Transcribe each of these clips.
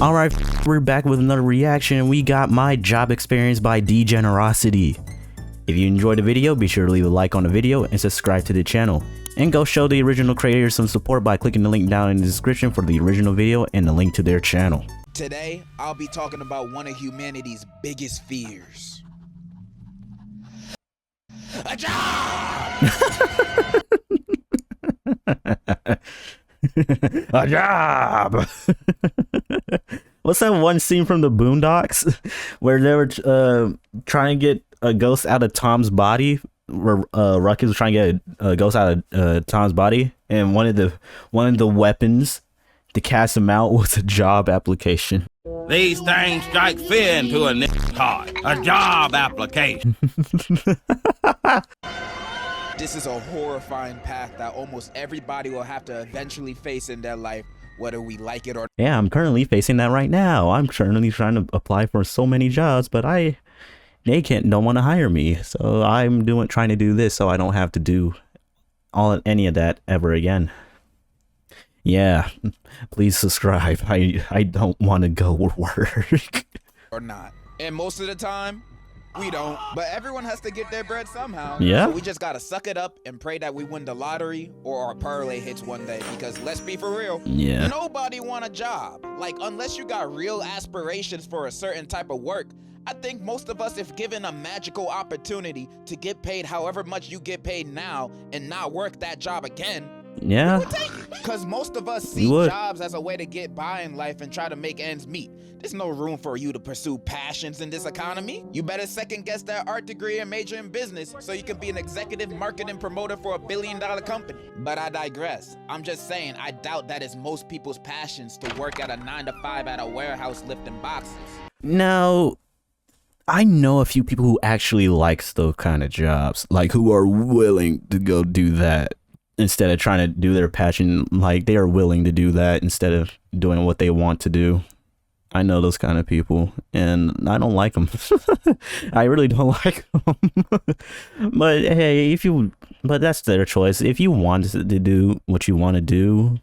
Alright, we're back with another reaction. We got My Job Experience by Degenerocity. If you enjoyed the video, be sure to leave a like on the video and subscribe to the channel. And go show the original creators some support by clicking the link down in the description for the original video and the link to their channel. Today, I'll be talking about one of humanity's biggest fears. A job! A job! What's that one scene from the Boondocks where they were trying to get a ghost out of Tom's body? Where Ruckus was trying to get a ghost out of Tom's body, and one of the weapons to cast him out was a job application. These things strike fear into a nigga's heart. A job application. This is a horrifying path that almost everybody will have to eventually face in their life, whether we like it or not. Yeah, I'm currently facing that right now. I'm currently trying to apply for so many jobs, but they don't want to hire me. So I'm trying to do this so I don't have to do any of that ever again. Yeah, please subscribe. I don't want to go work. Or not. And most of the time, we don't. But everyone has to get their bread somehow. Yeah. So we just gotta suck it up and pray that we win the lottery or our parlay hits one day. Because let's be for real. Yeah. Nobody want a job. Like, unless you got real aspirations for a certain type of work, I think most of us, if given a magical opportunity to get paid however much you get paid now and not work that job again, yeah, because most of us see jobs as a way to get by in life and try to make ends meet. There's no room for you to pursue passions in this economy. You better second guess that art degree and major in business so you can be an executive marketing promoter for a billion-dollar company. But I digress. I'm just saying, I doubt that is most people's passions to work at a 9-to-5 at a warehouse lifting boxes. Now, I know a few people who actually likes those kind of jobs, like who are willing to go do that. Instead of trying to do their passion, like they are willing to do that instead of doing what they want to do. I know those kind of people, and I don't like them. I really don't like them. But hey, but that's their choice. If you want to do what you want to do,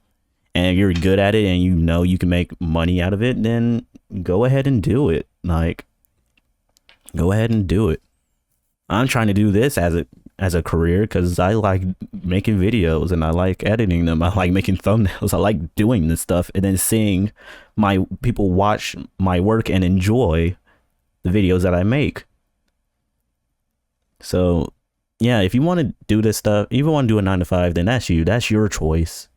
and you're good at it, and you know you can make money out of it, then go ahead and do it. Like, go ahead and do it. I'm trying to do this as a career because I like making videos and I like editing them. I like making thumbnails. I like doing this stuff and then seeing my people watch my work and enjoy the videos that I make. So yeah, if you want to do this stuff, if you want to do a 9-to-5, then that's you. That's your choice.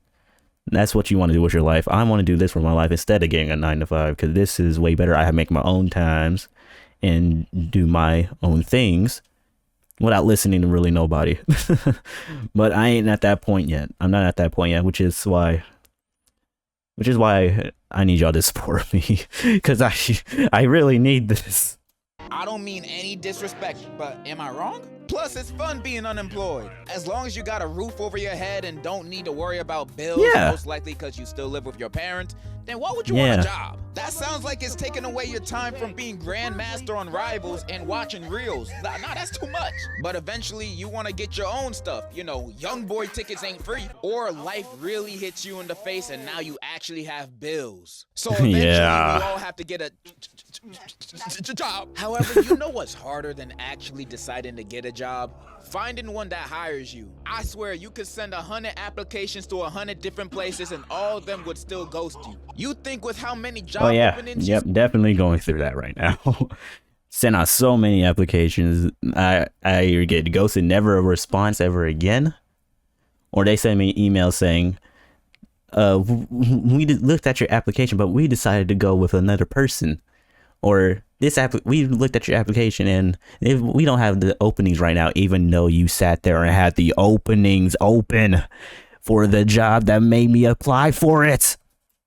That's what you want to do with your life. I want to do this for my life instead of getting a 9-to-5 because this is way better. I have to make my own times and do my own things without listening to really nobody. But I ain't at that point yet. I'm not at that point yet, which is why I need y'all to support me, because I really need this. I don't mean any disrespect, but am I wrong? Plus, it's fun being unemployed. As long as you got a roof over your head and don't need to worry about bills, most likely because you still live with your parents, then why would you want a job? That sounds like it's taking away your time from being grandmaster on Rivals and watching reels. Nah, that's too much. But eventually, you want to get your own stuff. You know, young boy tickets ain't free. Or life really hits you in the face and now you actually have bills. So eventually, we all have to get a job. However, you know what's harder than actually deciding to get a job? Finding one that hires you. I swear you could send 100 applications to 100 different places and all of them would still ghost you. You think with how many job openings? Yep, definitely going through that right now. Sent out so many applications. I get ghosted, never a response ever again. Or they send me an email saying, we looked at your application, but we decided to go with another person. Or we looked at your application and we don't have the openings right now, even though you sat there and had the openings open for the job that made me apply for it.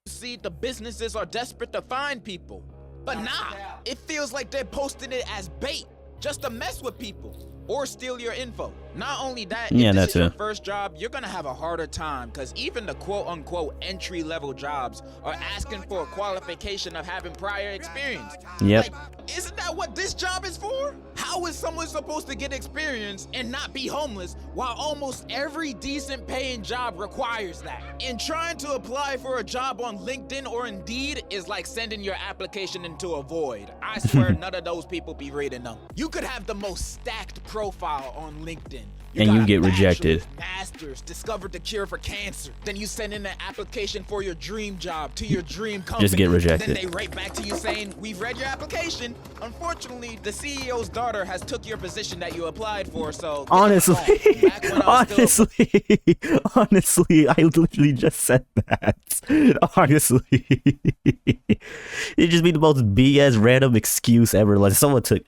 See, the businesses are desperate to find people, but nah, it feels like they're posting it as bait just to mess with people or steal your info. Not only that, Yeah, if this that's is your it. first job, you're gonna have a harder time because even the quote-unquote entry-level jobs are asking for a qualification of having prior experience. Yep. Like, isn't that what this job is for? How is someone supposed to get experience and not be homeless while almost every decent paying job requires that? And trying to apply for a job on LinkedIn or Indeed is like sending your application into a void. I swear none of those people be reading them. You could have the most stacked profile on LinkedIn. And got you a get rejected. Masters, discovered the cure for cancer. Then you send in an application for your dream job to your dream company. Just get rejected. Then they write back to you saying, "We've read your application. Unfortunately, the CEO's daughter has took your position that you applied for, so..." Honestly, honestly, honestly, I literally just said that. Honestly, it'd just be the most BS random excuse ever. Like someone took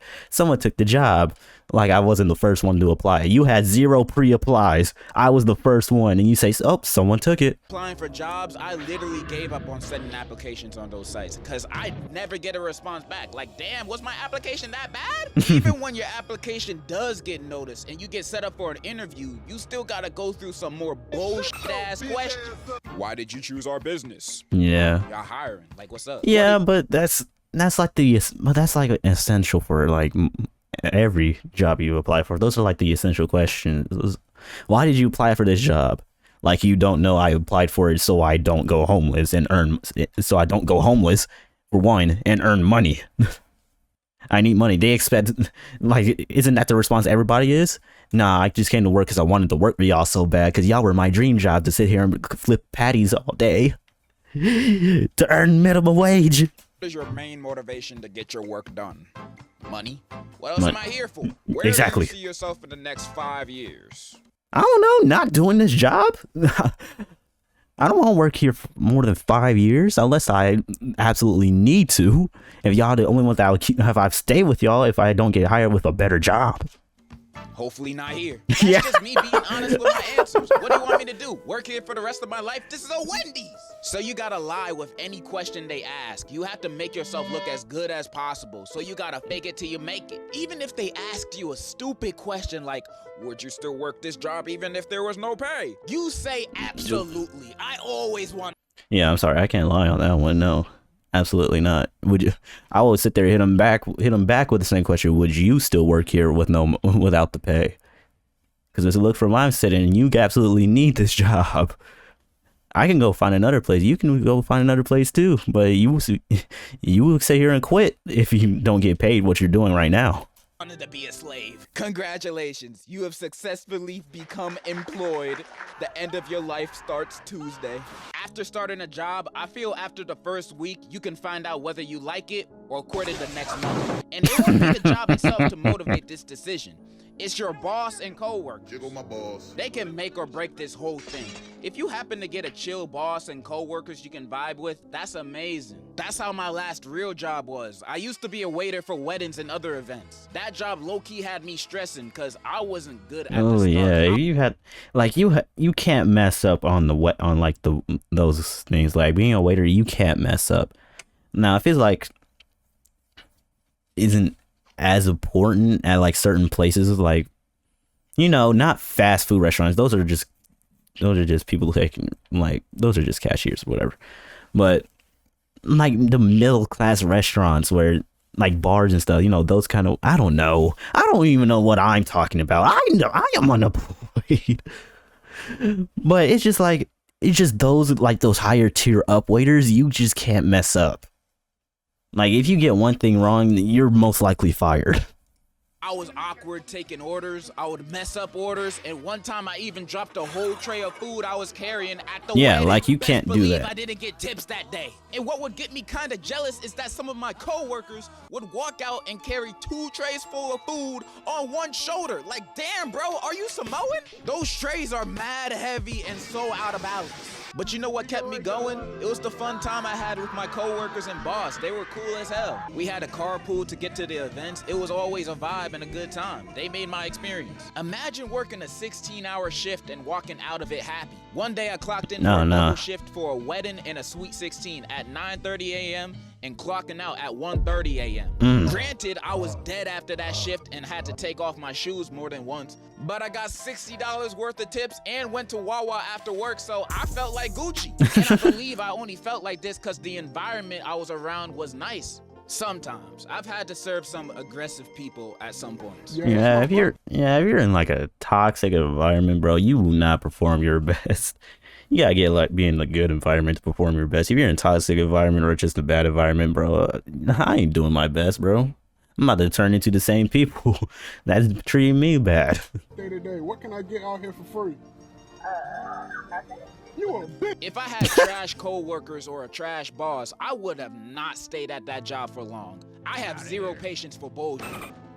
the job. Like I wasn't the first one to apply. You had 0 pre-applies. I was the first one, and you say, "Oh, someone took it." Applying for jobs, I literally gave up on sending applications on those sites because I never get a response back. Like, damn, was my application that bad? Even when your application does get noticed and you get set up for an interview, you still gotta go through some more bullshit ass questions. Why did you choose our business? Yeah. Y'all hiring? Like, what's up? Yeah, but that's like essential for like every job you apply for. Those are like the essential questions. Why did you apply for this job? Like, you don't know I applied for it so I don't go homeless and so I don't go homeless for one and earn money. I need money. They expect, like, isn't that the response everybody is? Nah, I just came to work because I wanted to work with y'all so bad because y'all were my dream job to sit here and flip patties all day to earn minimum wage. What is your main motivation to get your work done? Money? What else am I here for? Where Exactly. do you see yourself in the next 5 years? I don't know, not doing this job. I don't want to work here for more than 5 years unless I absolutely need to. If y'all the only ones that I would keep, if I stay with y'all, if I don't get hired with a better job. Hopefully not here. That's just me being honest with my answers. What do you want me to do? Work here for the rest of my life? This is a Wendy's. So you gotta lie with any question they ask. You have to make yourself look as good as possible. So you gotta fake it till you make it. Even if they asked you a stupid question like, would you still work this job even if there was no pay? You say absolutely. I always want. Yeah, I'm sorry. I can't lie on that one. No. Absolutely not. Would you? I would sit there, hit him back with the same question. Would you still work here without the pay? Because it's a look from my sitting, and you absolutely need this job. I can go find another place. You can go find another place too, but you will sit here and quit if you don't get paid what you're doing right now. Wanted to be a slave. Congratulations, you have successfully become employed. The end of your life starts Tuesday. After starting a job, I feel after the first week, you can find out whether you like it or quit it the next month. And it won't be the job itself to motivate this decision. It's your boss and coworkers. Jiggle my balls. They can make or break this whole thing. If you happen to get a chill boss and coworkers you can vibe with, that's amazing. That's how my last real job was. I used to be a waiter for weddings and other events. That job low-key had me stressing because I wasn't good at the stuff. Yeah, you had like you can't mess up on those things. Like being a waiter, you can't mess up. Now, if it's like isn't as important at like certain places, like, you know, not fast food restaurants. Those are just people taking, like, those are just cashiers or whatever. But like the middle class restaurants where like bars and stuff, you know, those kind of, I don't know. I don't even know what I'm talking about. I know I am unemployed. But it's just those higher tier up waiters, you just can't mess up. Like, if you get one thing wrong, you're most likely fired. I was awkward taking orders. I would mess up orders. And one time I even dropped a whole tray of food I was carrying at the wedding. Like, you can't do that. I didn't get tips that day. And what would get me kind of jealous is that some of my coworkers would walk out and carry 2 trays full of food on one shoulder. Like, damn, bro, are you Samoan? Those trays are mad heavy and so out of balance. But you know what kept me going? It was the fun time I had with my coworkers and boss. They were cool as hell. We had a carpool to get to the events. It was always a vibe and a good time. They made my experience. Imagine working a 16-hour shift and walking out of it happy. One day I clocked in for a double shift for a wedding and a Sweet 16 at 9:30 a.m. and clocking out at 1:30 a.m. Granted, I was dead after that shift and had to take off my shoes more than once, but I got $60 worth of tips and went to Wawa after work, so I felt like Gucci. And I believe I only felt like this because the environment I was around was nice. Sometimes I've had to serve some aggressive people at some points. Yeah, if you're in like a toxic environment, bro, you will not perform your best. You gotta get like be in a good environment to perform your best. If you're in a toxic environment or just a bad environment, bro, I ain't doing my best, bro. I'm about to turn into the same people that's treating me bad. Day to day, what can I get out here for free? You a bitch. If I had trash co-workers or a trash boss, I would have not stayed at that job for long. I have zero patience for bullshit.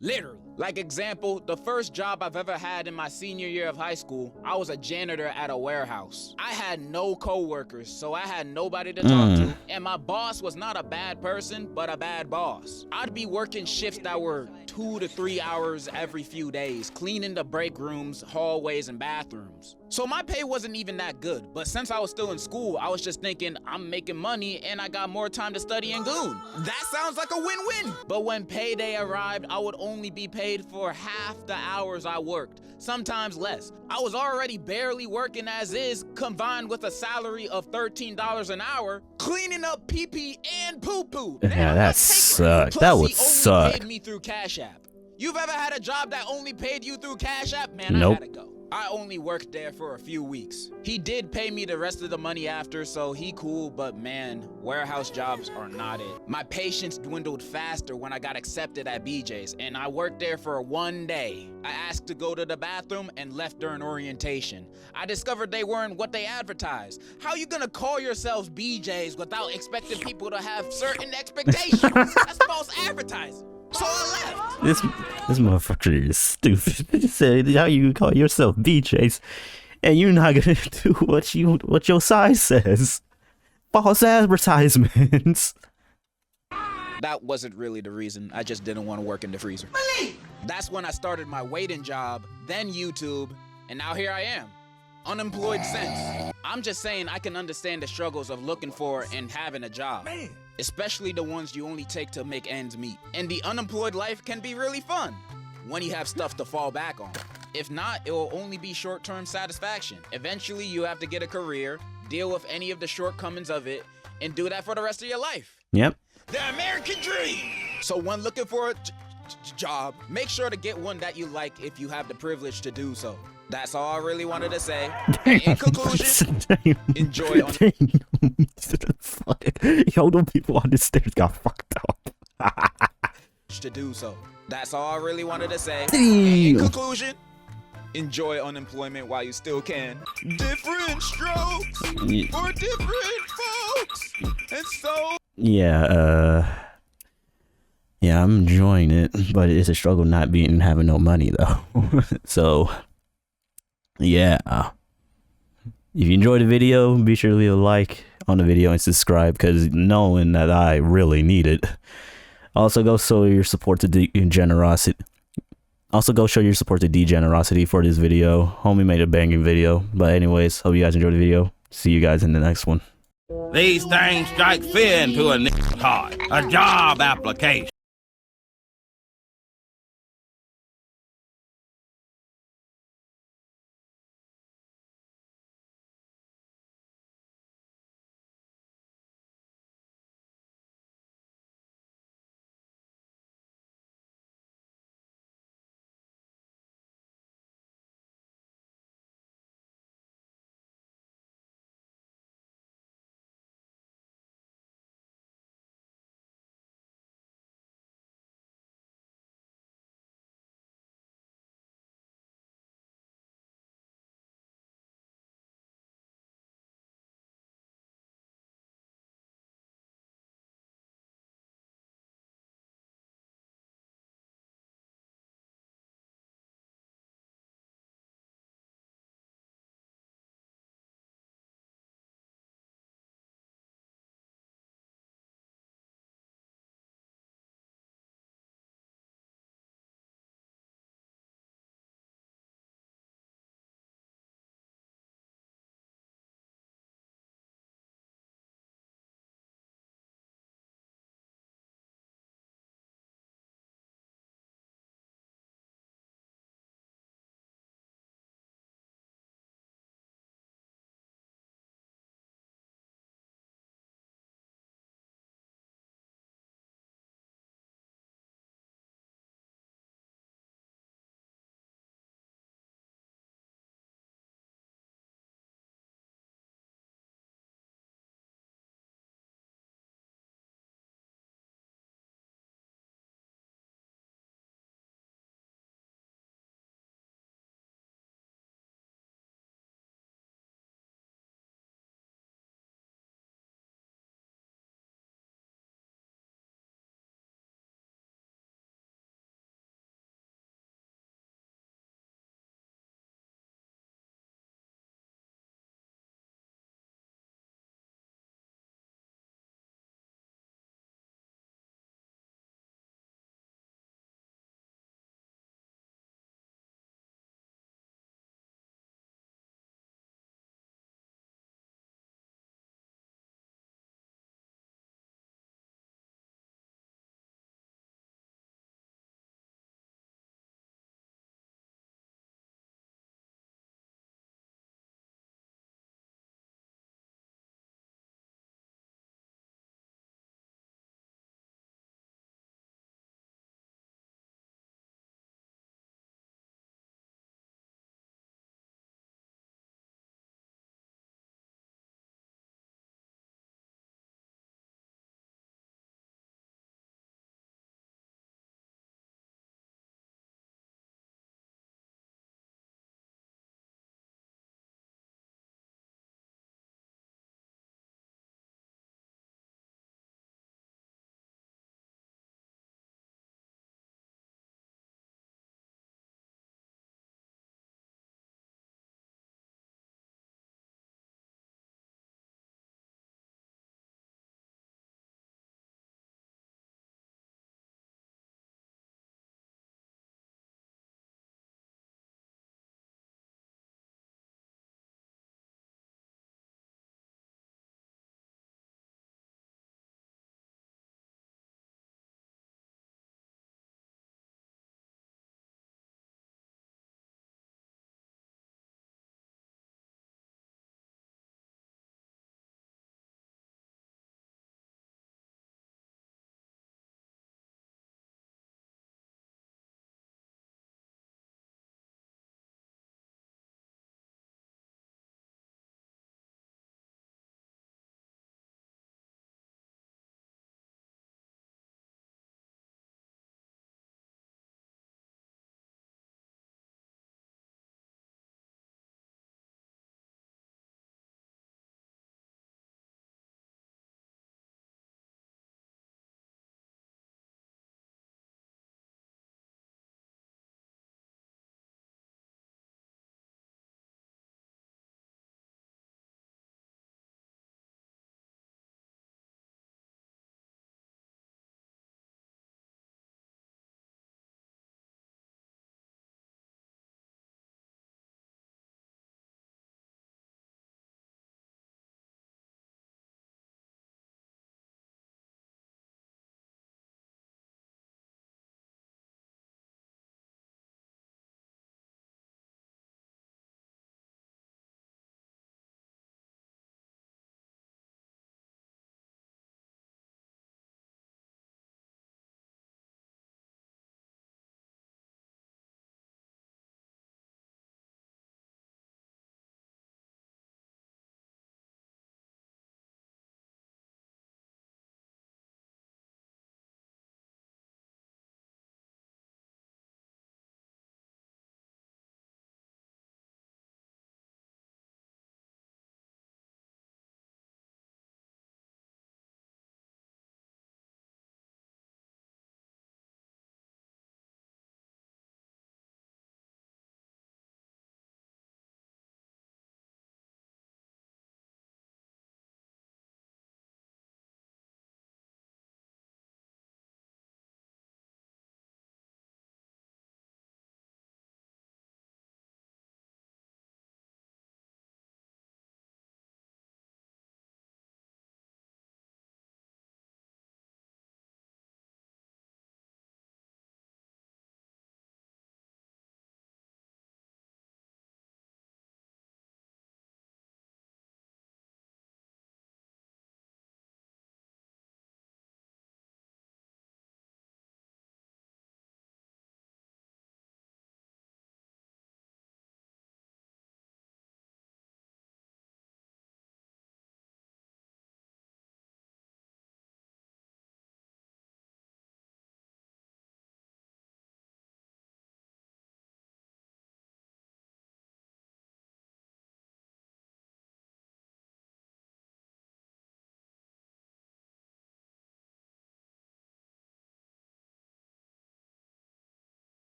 Literally. Like example, the first job I've ever had in my senior year of high school, I was a janitor at a warehouse. I had no co-workers, so I had nobody to talk to, and my boss was not a bad person, but a bad boss. I'd be working shifts that were 2 to 3 hours every few days, cleaning the break rooms, hallways, and bathrooms. So my pay wasn't even that good, but since I was still in school, I was just thinking, I'm making money and I got more time to study and goon. That sounds like a win-win. But when payday arrived, I would only be paid for half the hours I worked, sometimes less. I was already barely working as is, combined with a salary of $13 an hour, cleaning up pee-pee and poo-poo. Yeah, that sucked. That would suck. Plus, he only paid me through Cash App. You've ever had a job that only paid you through Cash App? Man, nope. I had to go. I only worked there for a few weeks. He did pay me the rest of the money after, so he cool, but man, warehouse jobs are not it. My patience dwindled faster when I got accepted at BJ's, and I worked there for 1 day. I asked to go to the bathroom and left during orientation. I discovered they weren't what they advertised. How you gonna call yourselves BJ's without expecting people to have certain expectations? That's false advertising. So I left. This motherfucker is stupid. He said, how you call yourself BJ's and you're not gonna do what your size says. False advertisements. That wasn't really the reason. I just didn't want to work in the freezer. That's when I started my waiting job, then YouTube, and now here I am. Unemployed since. I'm just saying I can understand the struggles of looking for and having a job. Man. Especially the ones you only take to make ends meet. And the unemployed life can be really fun when you have stuff to fall back on. If not, it will only be short-term satisfaction. Eventually, you have to get a career, deal with any of the shortcomings of it, and do that for the rest of your life. Yep. The American dream! So when looking for a job, make sure to get one that you like if you have the privilege to do so. That's all I really wanted to say. In conclusion, enjoy on Yo, those people on the stairs got fucked up. to do so. That's all I really wanted to say. In conclusion, enjoy unemployment while you still can. Different strokes for different folks. And so yeah, I'm enjoying it, but it's a struggle not having no money though. So yeah, if you enjoyed the video, be sure to leave a like on the video and subscribe, because knowing that I really need it. Also, go show your support to Degenerocity. For this video. Homie made a banging video. But anyways, hope you guys enjoyed the video. See you guys in the next one. These things strike fear into a nigga's heart. A job application.